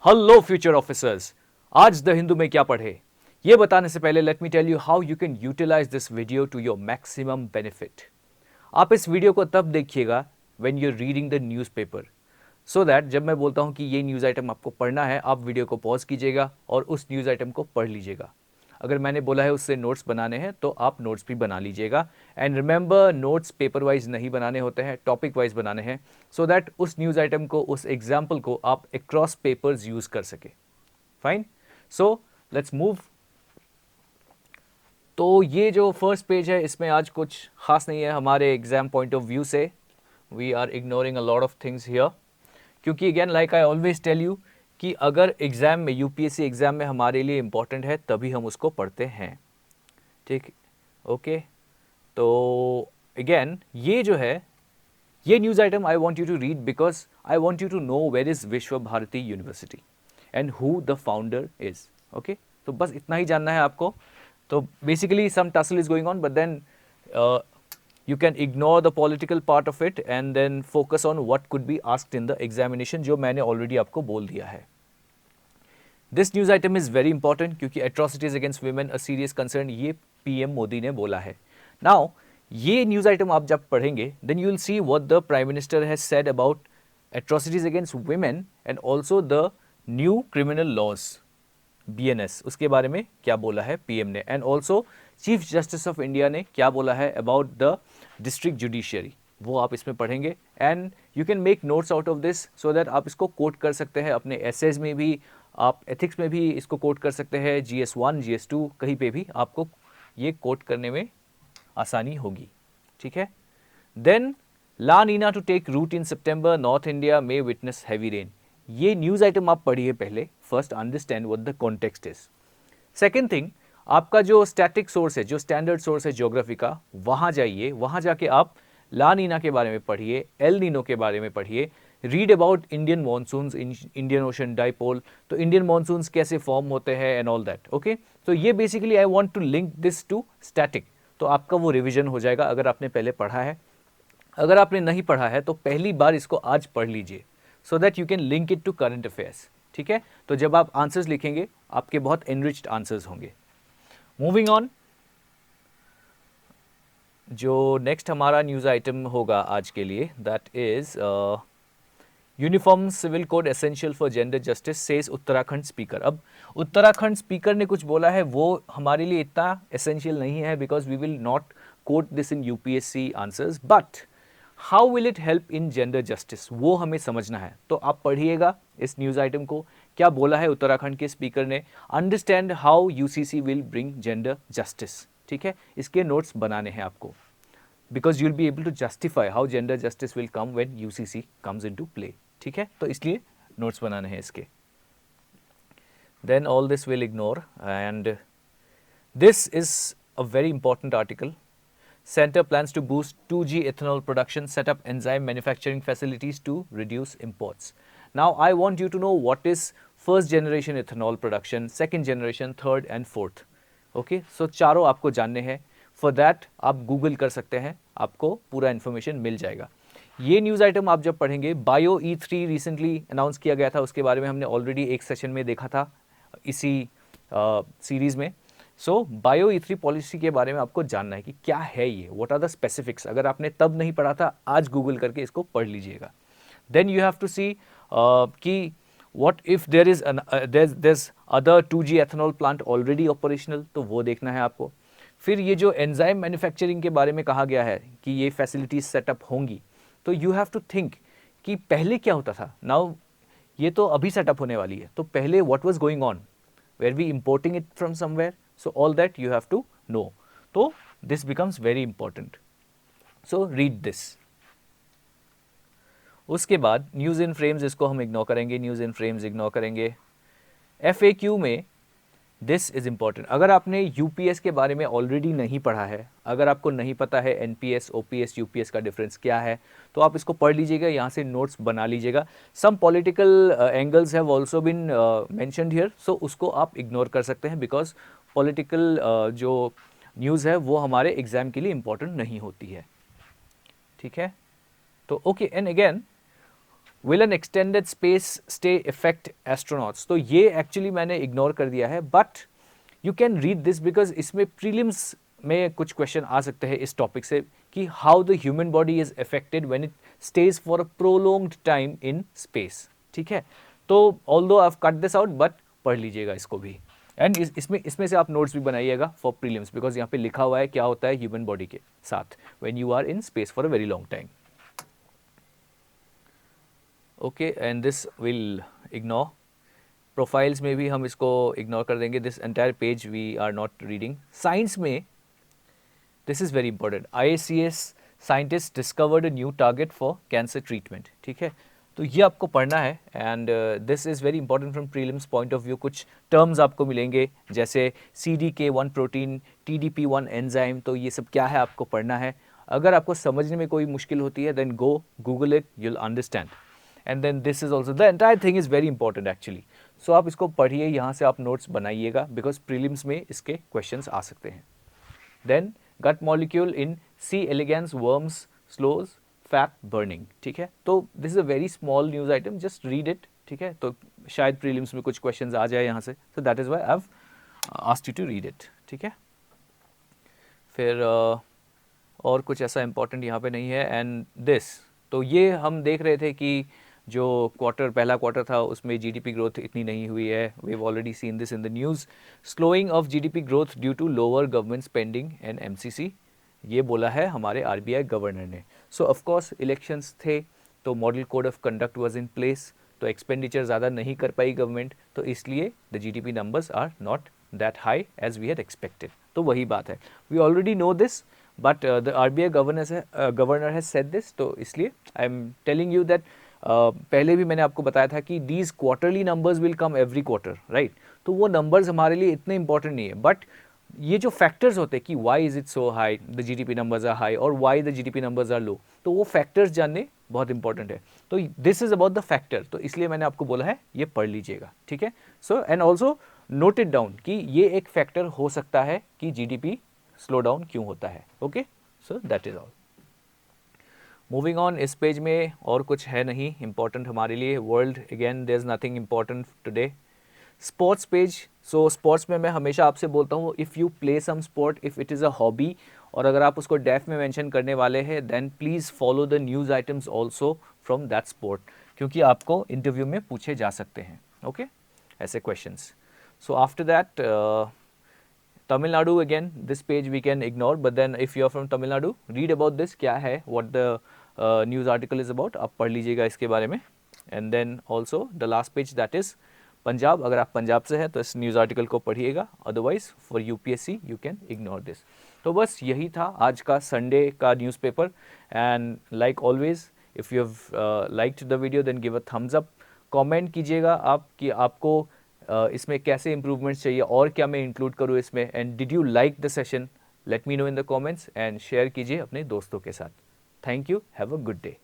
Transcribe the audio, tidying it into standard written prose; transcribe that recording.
Hello future officers, आज the Hindu में क्या पढ़े ये बताने से पहले let me tell you how you can utilise this video to your maximum benefit. आप इस वीडियो को तब देखिएगा when you are reading the newspaper, so that जब मैं बोलता हूं कि ये न्यूज़ आइटम आपको पढ़ना है, आप वीडियो को पॉज कीजिएगा और उस न्यूज़ आइटम को पढ़ लीजिएगा। अगर मैंने बोला है उससे नोट्स बनाने हैं तो आप नोट्स भी बना लीजिएगा। And remember, notes paper wise नहीं बनाने होते हैं, टॉपिक वाइज बनाने हैं, सो दैट उस न्यूज़ आइटम को, उस एग्जाम्पल को आप अक्रॉस पेपर्स यूज कर सके। Fine, so let's move. तो ये जो फर्स्ट पेज है इसमें आज कुछ खास नहीं है हमारे एग्जाम पॉइंट ऑफ व्यू से। We are ignoring a lot of things here, क्योंकि again like I always tell you कि अगर एग्जाम में, यूपीएससी एग्जाम में हमारे लिए इंपॉर्टेंट है तभी हम उसको पढ़ते हैं। ठीक, ओके। तो अगेन ये जो है, ये news item I want you to read because I want you to know where is Vishwa Bharati university and who the founder is. Okay, तो बस इतना ही जानना है आपको। तो basically some tussle is going on, but then you can ignore the political part of it and then focus on what could be asked in the examination, जो मैंने already आपको बोल दिया है। This news item is very important क्योंकि atrocities against women a serious concern, ये PM Modi ने बोला है। Now ये न्यूज़ आइटम आप जब पढ़ेंगे then you will see what the Prime Minister has said about atrocities against women and also the new criminal laws, BNS, उसके बारे में क्या बोला है पीएम ने, and also chief justice of India ने क्या बोला है अबाउट द डिस्ट्रिक्ट जुडिशियरी, वो आप इसमें पढ़ेंगे। And you can make notes out of this so that आप इसको कोट कर सकते हैं अपने एसेज में भी, आप एथिक्स में भी इसको कोट कर सकते हैं, GS1 GS2 कहीं पे भी आपको ये कोट करने में आसानी होगी। ठीक है। Then La Nina to take root in September, north India में विटनेस हैवी रेन। ये न्यूज़ आइटम आप पढ़िए पहले, first understand what the context is. Second thing, आपका जो स्टैटिक सोर्स है, जो स्टैंडर्ड सोर्स है ज्योग्राफी का, वहाँ जाइए, वहाँ जाके आप ला नीना के बारे में पढ़िए, एल नीनो के बारे में पढ़िए, read about Indian monsoons, Indian ocean dipole, तो इंडियन मानसून्स कैसे फॉर्म होते हैं एंड ऑल दैट। ओके, तो ये basically I want to link this to static, तो आपका वो रिविजन हो जाएगा अगर आपने पहले पढ़ा है। अगर आपने नहीं पढ़ा है तो पहली बार इसको आज पढ़ लीजिए so that you can link it to current affairs. ठीक है, तो जब आप आंसर्स लिखेंगे आपके बहुत एनरिच्ड आंसर्स होंगे। मूविंग ऑन, जो नेक्स्ट हमारा न्यूज़ आइटम होगा आज के लिए, that is uniform civil code essential for gender justice says Uttarakhand speaker. अब उत्तराखंड स्पीकर ने कुछ बोला है, वो हमारे लिए इतना एसेंशियल नहीं है because we will not quote this in UPSC answers, but how will it help in gender justice वो हमें समझना है। तो आप पढ़िएगा इस न्यूज़ आइटम को, क्या बोला है उत्तराखंड के स्पीकर ने, understand how UCC will bring gender justice. ठीक है, इसके नोट्स बनाने हैं आपको because you will be able to justify how gender justice will come when UCC comes into play. ठीक है, तो इसलिए नोट्स बनाने हैं इसके। Then all this will ignore, and this is a very important article. Center plans to boost 2G ethanol production, set up enzyme manufacturing facilities to reduce imports. Now, I want you to know what is first generation ethanol production, second generation, third and fourth. Okay, so चारों आपको जानने हैं। For that आप Google कर सकते हैं, आपको पूरा इन्फॉर्मेशन मिल जाएगा। ये न्यूज़ आइटम आप जब पढ़ेंगे, बायो E3 रिसेंटली अनाउंस किया गया था, उसके बारे में हमने ऑलरेडी एक सेशन में देखा था इसी सीरीज़ में। सो बायो E3 पॉलिसी के बारे में आपको जानना है कि क्या है ये, व्हाट आर द स्पेसिफिक्स। अगर आपने तब नहीं पढ़ा था, आज गूगल करके इसको पढ़ लीजिएगा। Then you have to see कि what if there is there's other 2G ethanol plant already operational, तो वो देखना है आपको। फिर ये जो एंजाइम मैन्युफैक्चरिंग के बारे में कहा गया है कि ये फैसिलिटीज सेटअप होंगी, तो यू हैव टू थिंक कि पहले क्या होता था। नाउ ये तो अभी सेटअप होने वाली है, तो पहले what was going on, where we importing it from somewhere, so all that you have to know. So this becomes very important, so read this. उसके बाद न्यूज़ इन फ्रेम्स, इसको हम इग्नोर करेंगे, न्यूज़ इन फ्रेम्स इग्नोर करेंगे। FAQ में this is important. अगर आपने UPS के बारे में ऑलरेडी नहीं पढ़ा है, अगर आपको नहीं पता है एनपीएस, ओपीएस, यूपीएस का डिफरेंस क्या है, तो आप इसको पढ़ लीजिएगा, यहाँ से नोट्स बना लीजिएगा। Some political angles have also been mentioned here, so उसको आप इग्नोर कर सकते हैं बिकॉज पॉलिटिकल जो न्यूज़ है वो हमारे एग्जाम के लिए इंपॉर्टेंट नहीं होती है। ठीक है, तो okay. And again will an extended space stay effect astronauts, तो ये एक्चुअली मैंने इग्नोर कर दिया है, but you can read this because इसमें प्रीलिम्स में कुछ क्वेश्चन आ सकते हैं इस टॉपिक से कि how the human body is affected when it stage for a prolonged time in space, ठीक है। तो although I have cut this out, but पढ़ लीजिएगा इसको भी, एंड इसमें से आप नोट्स भी बनाइएगा फॉर प्रीलिम्स, बिकॉज यहाँ पे लिखा हुआ है क्या होता है ह्यूमन बॉडी के साथ when you are in space for a very long time. Okay, and this will ignore, profiles में भी हम इसको इग्नोर कर देंगे, this entire page we are not reading. Science में this is very important, IACS scientists discovered a new target for cancer treatment, ठीक है। तो ये आपको पढ़ना है, and this is very important from prelims point of view. कुछ terms आपको मिलेंगे जैसे CDK1 प्रोटीन, TDP1 एंजाइम, तो ये सब क्या है आपको पढ़ना है। अगर आपको समझने में कोई मुश्किल होती है then go Google it, you'll understand. And then this is also the entire thing is very important actually. So आप इसको पढ़िए, यहाँ से आप नोट्स बनाइएगा बिकॉज प्रीलिम्स में इसके क्वेश्चंस आ सकते हैं। Then gut molecule in C elegans worms slows fat burning, ठीक है। तो this is a very small news item, just read it, ठीक है। तो शायद प्रीलिम्स में कुछ क्वेश्चंस आ जाए यहाँ से, so that is why I have asked you to read it, ठीक है। फिर और कुछ ऐसा इंपॉर्टेंट यहाँ पे नहीं है। एंड दिस, तो ये हम देख रहे थे कि जो पहला क्वार्टर था उसमें GDP ग्रोथ इतनी नहीं हुई है, we have already seen this in the news. Slowing of GDP growth due to lower government spending and MCC, ये बोला है हमारे RBI गवर्नर ने। सो ऑफकोर्स इलेक्शंस थे तो model code of conduct was in place, तो expenditure ज़्यादा नहीं कर पाई गवर्नमेंट, तो इसलिए the GDP numbers are not that high as we had expected. तो वही बात है, we already know this, but the RBI governor has said this, तो इसलिए I am telling you that पहले भी मैंने आपको बताया था कि these quarterly numbers will come every quarter, right. तो वो नंबर्स हमारे लिए इतने इंपॉर्टेंट नहीं है, बट ये जो फैक्टर्स होते हैं कि why is it so high, the GDP numbers are high और why the GDP numbers are low, तो वो फैक्टर्स जानने बहुत इंपॉर्टेंट है। तो this is about the factor, तो इसलिए मैंने आपको बोला है ये पढ़ लीजिएगा, ठीक है। So and also note it down कि ये एक फैक्टर हो सकता है कि GDP स्लो डाउन क्यों होता है। Okay, so that is all. Moving on, इस पेज में और कुछ है नहीं इंपॉर्टेंट हमारे लिए। World, again there is nothing important today. Sports page, so sports में मैं हमेशा आपसे बोलता हूँ if you play some sport, if it is a hobby, और अगर आप उसको डेफ में मेंशन करने वाले हैं then please follow the news items also from that sport, क्योंकि आपको इंटरव्यू में पूछे जा सकते हैं, ओके, ऐसे questions. So after that Tamil Nadu, again this page we can ignore, but then if you are from Tamil Nadu, read about this, क्या है, what the news article is about, आप पढ़ लीजिएगा इसके बारे में। and then also the last page that is Punjab, अगर आप पंजाब से हैं तो इस न्यूज़ आर्टिकल को पढ़िएगा, otherwise for UPSC you can ignore this. तो बस यही था आज का संडे का newspaper, and like always if you have liked the video then give a thumbs up, comment कीजिएगा आप कि आपको इसमें कैसे इम्प्रूवमेंट्स चाहिए और क्या मैं इंक्लूड करूँ इसमें, and did you like the session, let me know in the comments, and share कीजिए अपने दोस्तों के साथ। Thank you, have a good day.